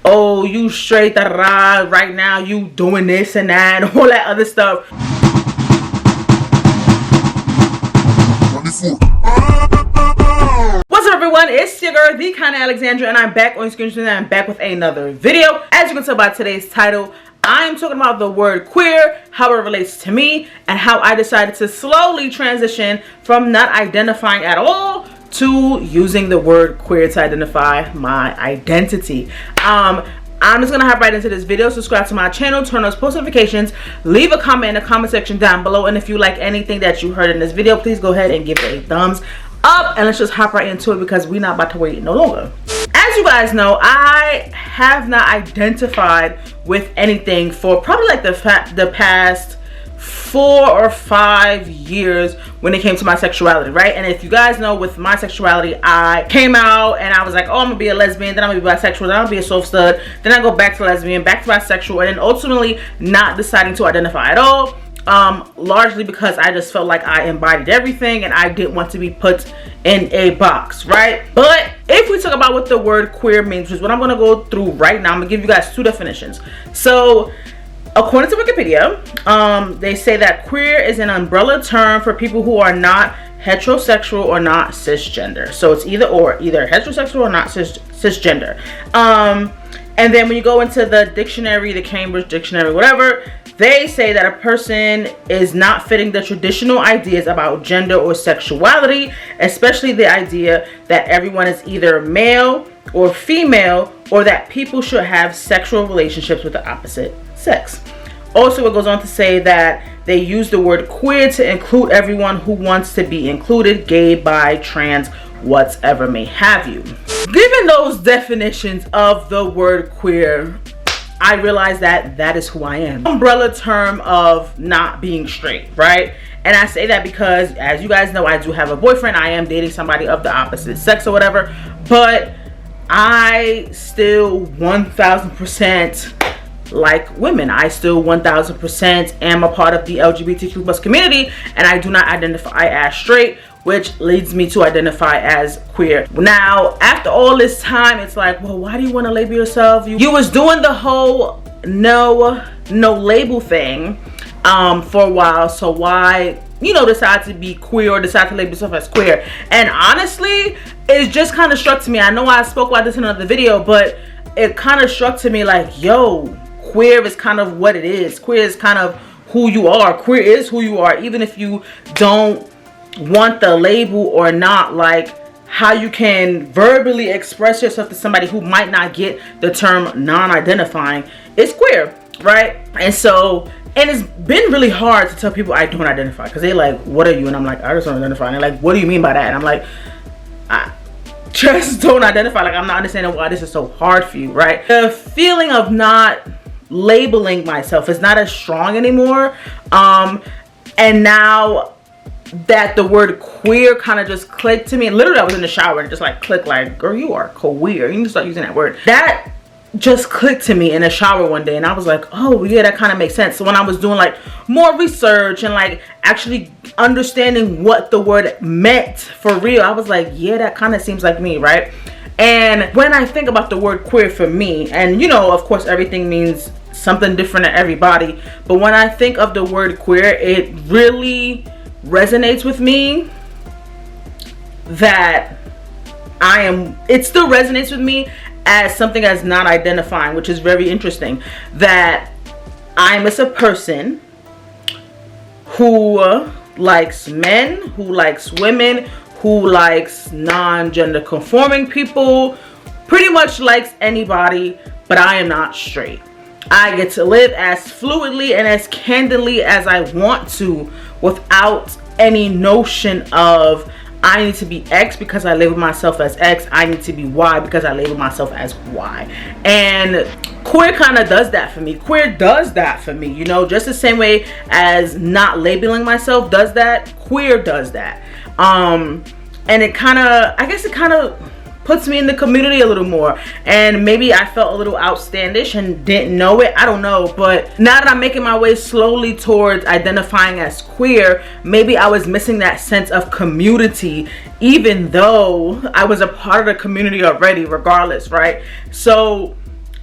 oh, you straight, right now you doing this and that and all that other stuff. What's up, everyone? It's your girl, TheKyannaAlexandra, and I'm back on screen and I'm back with another video. As you can tell by today's title, I'm talking about the word queer, how it relates to me, and how I decided to slowly transition from not identifying at all to using the word queer to identify my identity. I'm just gonna hop right into this video. Subscribe to my channel, turn on post notifications, leave a comment in the comment section down below, and if you like anything that you heard in this video, please go ahead and give it a thumbs up, and let's just hop right into it because we're not about to wait no longer. As you guys know, I have not identified with anything for probably like the past 4 or 5 years when it came to my sexuality, right? And if you guys know, with my sexuality, I came out and I was like, oh, I'm gonna be a lesbian, then I'm gonna be bisexual, then I'm gonna be a soft stud, then I go back to lesbian, back to bisexual, and then ultimately not deciding to identify at all. Largely because I just felt like I embodied everything and I didn't want to be put in a box, right? But if we talk about what the word queer means, which is what I'm gonna go through right now, I'm gonna give you guys 2 definitions. So according to Wikipedia, they say that queer is an umbrella term for people who are not heterosexual or not cisgender. So it's either heterosexual or not cisgender. And then when you go into the dictionary, the Cambridge Dictionary, whatever, they say that a person is not fitting the traditional ideas about gender or sexuality, especially the idea that everyone is either male or female, or that people should have sexual relationships with the opposite sex. Also, it goes on to say that they use the word queer to include everyone who wants to be included, gay, bi, trans, whatever may have you. Given those definitions of the word queer, I realized that that is who I am. Umbrella term of not being straight, right? And I say that because, as you guys know, I do have a boyfriend. I am dating somebody of the opposite sex or whatever, but I still 1000% like women. I still 1000% am a part of the LGBTQ plus community, and I do not identify as straight, which leads me to identify as queer. Now, after all this time, it's like, well, why do you want to label yourself? You was doing the whole no label thing for a while, so why, decide to be queer or decide to label yourself as queer? And honestly, it just kind of struck to me. I know I spoke about this in another video, but it kind of struck to me like, yo, queer is kind of what it is. Queer is kind of who you are. Queer is who you are, even if you don't want the label or not. Like, how you can verbally express yourself to somebody who might not get the term non-identifying is queer, right? And it's been really hard to tell people I don't identify, because they're like, what are you? And I'm like, I just don't identify. And they're like, what do you mean by that? And I'm like, I just don't identify. Like, I'm not understanding why this is so hard for you, right? The feeling of not labeling myself is not as strong anymore. And now that the word queer kind of just clicked to me, and literally I was in the shower and just like clicked, like, girl, you are queer. You need to start using that word. That just clicked to me in the shower one day, and I was like, oh yeah, that kind of makes sense. So when I was doing like more research and like actually understanding what the word meant for real, I was like, yeah, that kind of seems like me, right? And when I think about the word queer for me, and of course everything means something different to everybody, but when I think of the word queer, it really resonates with me that it still resonates with me as something as not identifying, which is very interesting, that I'm as a person who likes men, who likes women, who likes non-gender conforming people, pretty much likes anybody, but I am not straight. I get to live as fluidly and as candidly as I want to, without any notion of I need to be X because I label myself as X, I need to be Y because I label myself as Y. And queer kind of does that for me. Queer does that for me, just the same way as not labeling myself does that, queer does that. And it kind of puts me in the community a little more, and maybe I felt a little outstandish and didn't know it. I don't know, but now that I'm making my way slowly towards identifying as queer, maybe I was missing that sense of community, even though I was a part of the community already regardless, right? So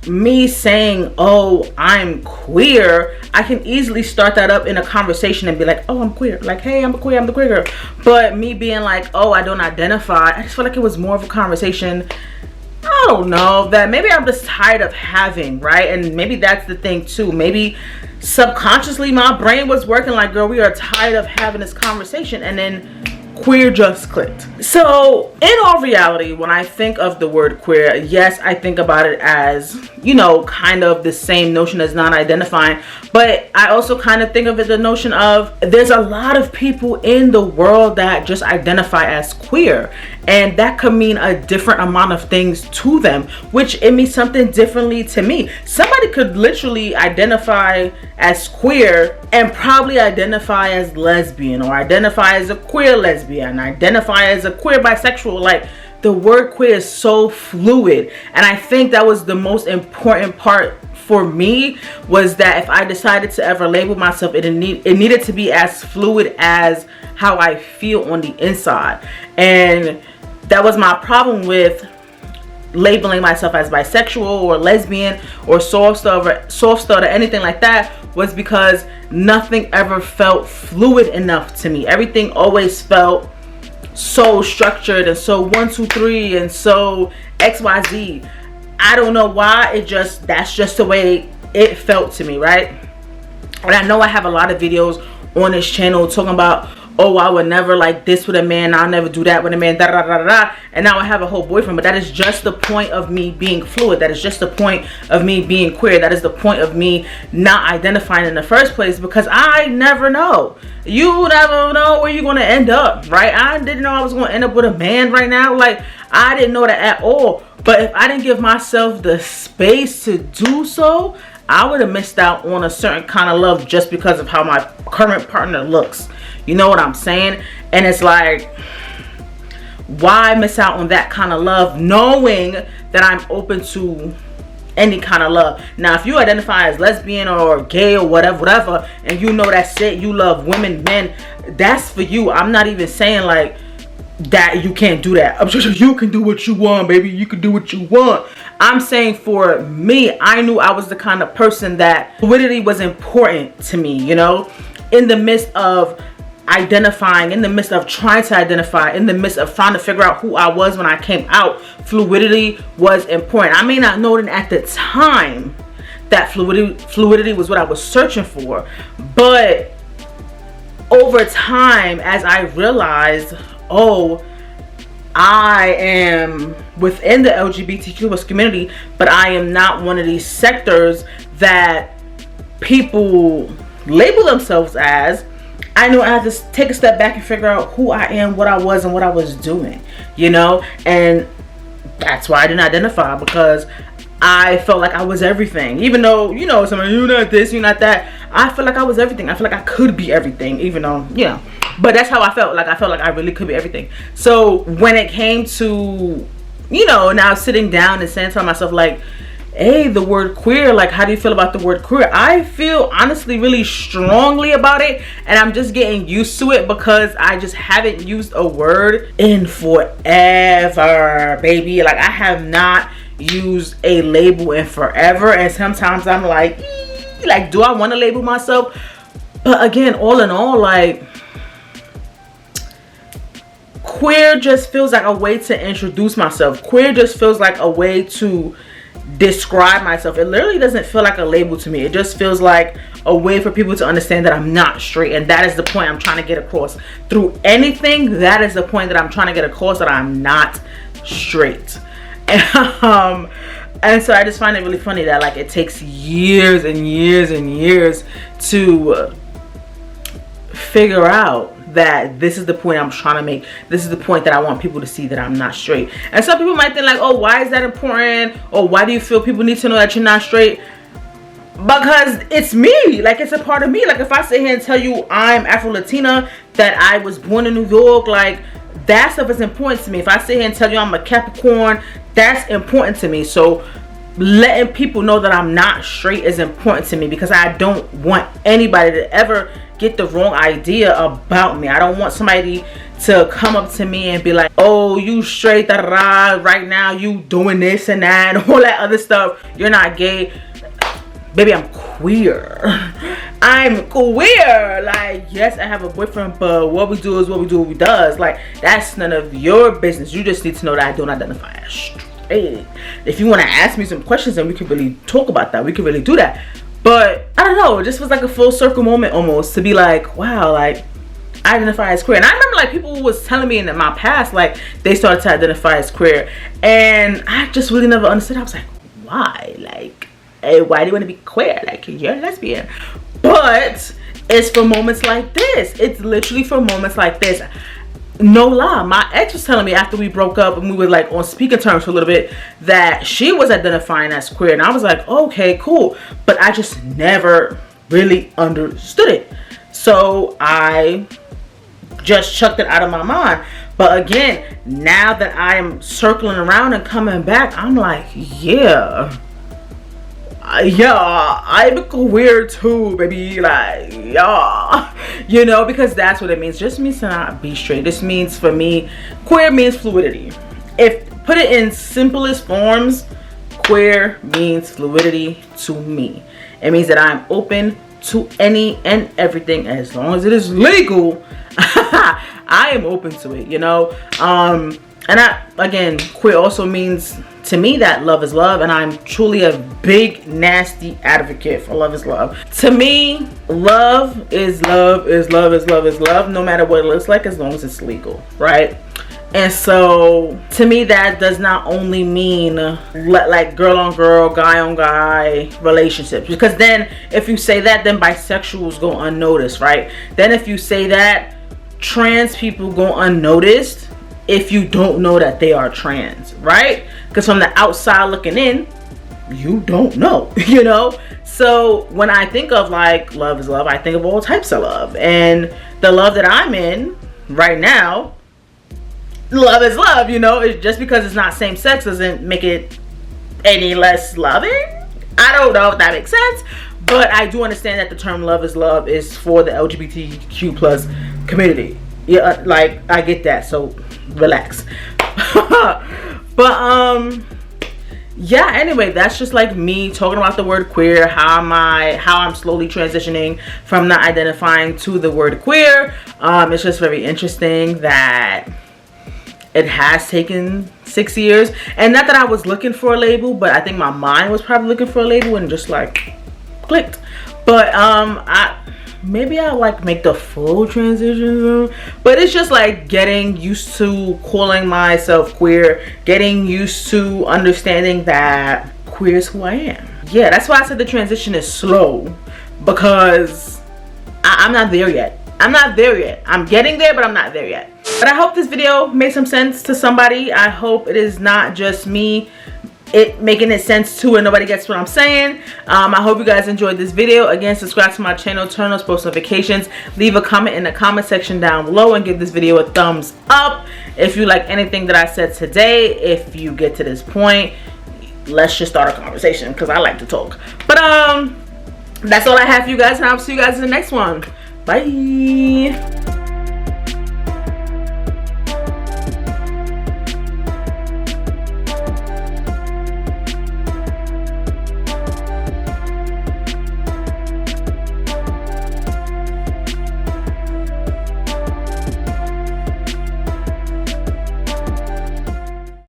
me saying, oh, I'm queer, I can easily start that up in a conversation and be like, oh, I'm queer. Like, hey, I'm queer, I'm the queer girl. But me being like, oh, I don't identify, I just feel like it was more of a conversation, I don't know, that maybe I'm just tired of having, right? And maybe that's the thing too. Maybe subconsciously my brain was working like, girl, we are tired of having this conversation, and then queer just clicked. So in all reality, when I think of the word queer, yes, I think about it as, you know, kind of the same notion as non-identifying, but I also kind of think of it the notion of there's a lot of people in the world that just identify as queer, and that could mean a different amount of things to them, which it means something differently to me. Somebody could literally identify as queer and probably identify as lesbian, or identify as a queer lesbian, identify as a queer bisexual. Like, the word queer is so fluid, and I think that was the most important part for me, was that if I decided to ever label myself, it needed to be as fluid as how I feel on the inside. And that was my problem with labeling myself as bisexual or lesbian or soft stud or anything like that, was because nothing ever felt fluid enough to me. Everything always felt so structured and so 1, 2, 3 and so XYZ. I don't know why, that's just the way it felt to me, right? And I know I have a lot of videos on this channel talking about, oh, I would never like this with a man, I'll never do that with a man, da da da da da, and now I have a whole boyfriend. But that is just the point of me being fluid. That is just the point of me being queer. That is the point of me not identifying in the first place, because I never know. You never know where you're going to end up, right? I didn't know I was going to end up with a man right now. Like, I didn't know that at all. But if I didn't give myself the space to do so, I would have missed out on a certain kind of love just because of how my current partner looks. You know what I'm saying? And it's like, why miss out on that kind of love, knowing that I'm open to any kind of love? Now, if you identify as lesbian or gay or whatever, and you know that's it, you love women, men, that's for you. I'm not even saying like that you can't do that. I'm just, you can do what you want, baby. You can do what you want. I'm saying for me, I knew I was the kind of person that fluidity was important to me, you know, in the midst of identifying, in the midst of trying to identify, in the midst of trying to figure out who I was when I came out. Fluidity was important. I may not know it at the time that fluidity was what I was searching for, but over time, as I realized, oh, I am within the LGBTQ community, but I am not one of these sectors that people label themselves as. I knew I had to take a step back and figure out who I am, what I was, and what I was doing, you know? And that's why I didn't identify, because I felt like I was everything. Even though, you know, somebody, you're not this, you're not that. I feel like I was everything. I feel like I could be everything, even though, you know. But that's how I felt. Like, I felt like I really could be everything. So when it came to, you know, now sitting down and saying to myself, like, hey, the word queer, like, how do you feel about the word queer? I feel honestly really strongly about it, and I'm just getting used to it, because I just haven't used a word in forever, baby. Like, I have not used a label in forever, and sometimes I'm like, do I want to label myself? But again, all in all, like, queer just feels like a way to introduce myself. Queer just feels like a way to describe myself. It literally doesn't feel like a label to me. It just feels like a way for people to understand that I'm not straight, and that is the point I'm trying to get across through anything. That is the point that I'm trying to get across, that I'm not straight. And so I just find it really funny that, like, it takes years and years and years to figure out that this is the point I'm trying to make. This is the point that I want people to see, that I'm not straight. And some people might think like, oh, why is that important? Or why do you feel people need to know that you're not straight? Because it's me. Like, it's a part of me. Like, if I sit here and tell you I'm Afro-Latina, that I was born in New York, like, that stuff is important to me. If I sit here and tell you I'm a Capricorn, that's important to me. So letting people know that I'm not straight is important to me, because I don't want anybody to ever get the wrong idea about me. I don't want somebody to come up to me and be like, oh, you straight, da da da, right now you doing this and that and all that other stuff, you're not gay. Baby, I'm queer. I'm queer. Like, yes, I have a boyfriend, but what we do is what we do, what we does. Like, that's none of your business. You just need to know that I don't identify as straight. If you want to ask me some questions, then we can really talk about that. We can really do that. But I don't know, it just was like a full circle moment almost to be like, wow, like, I identify as queer. And I remember like people was telling me in my past, like, they started to identify as queer, and I just really never understood. I was like, why? Like, hey, why do you want to be queer? Like, you're a lesbian. But it's for moments like this. It's literally for moments like this. No lie, my ex was telling me after we broke up and we were like on speaking terms for a little bit that she was identifying as queer, and I was like, okay, cool. But I just never really understood it, so I just chucked it out of my mind. But again, now that I am circling around and coming back, I'm like, yeah, I'm queer too, baby. Like, yeah, you know, because that's what it means. Just means to not be straight. This means, for me, queer means fluidity. If put it in simplest forms, queer means fluidity to me. It means that I'm open to any and everything as long as it is legal. I am open to it, you know. And again, queer also means to me that love is love, and I'm truly a big nasty advocate for love is love. To me, love is love is love is love is love, no matter what it looks like, as long as it's legal, right? And so to me, that does not only mean like girl on girl, guy on guy relationships, because then if you say that, then bisexuals go unnoticed, right? Then if you say that, trans people go unnoticed if you don't know that they are trans, right? Because from the outside looking in, you don't know, you know. So when I think of like love is love, I think of all types of love, and the love that I'm in right now, love is love, you know. It's just because it's not same sex doesn't make it any less loving. I don't know if that makes sense, but I do understand that the term love is for the LGBTQ plus community. Yeah, like, I get that, so relax. But yeah, anyway, that's just like me talking about the word queer, how I'm slowly transitioning from not identifying to the word queer. It's just very interesting that it has taken 6 years, and not that I was looking for a label, but I think my mind was probably looking for a label and just like clicked. But maybe I'll like make the full transition, but it's just like getting used to calling myself queer, getting used to understanding that queer is who I am. Yeah, that's why I said the transition is slow, because I'm not there yet. I'm not there yet. I'm getting there, but I'm not there yet. But I hope this video made some sense to somebody. I hope it is not just me making it sense too and nobody gets what I'm saying. I hope you guys enjoyed this video. Again, subscribe to my channel, turn on post notifications, leave a comment in the comment section down below, and give this video a thumbs up if you like anything that I said today. If you get to this point, let's just start a conversation, because I like to talk. But that's all I have for you guys, and I'll see you guys in the next one. Bye.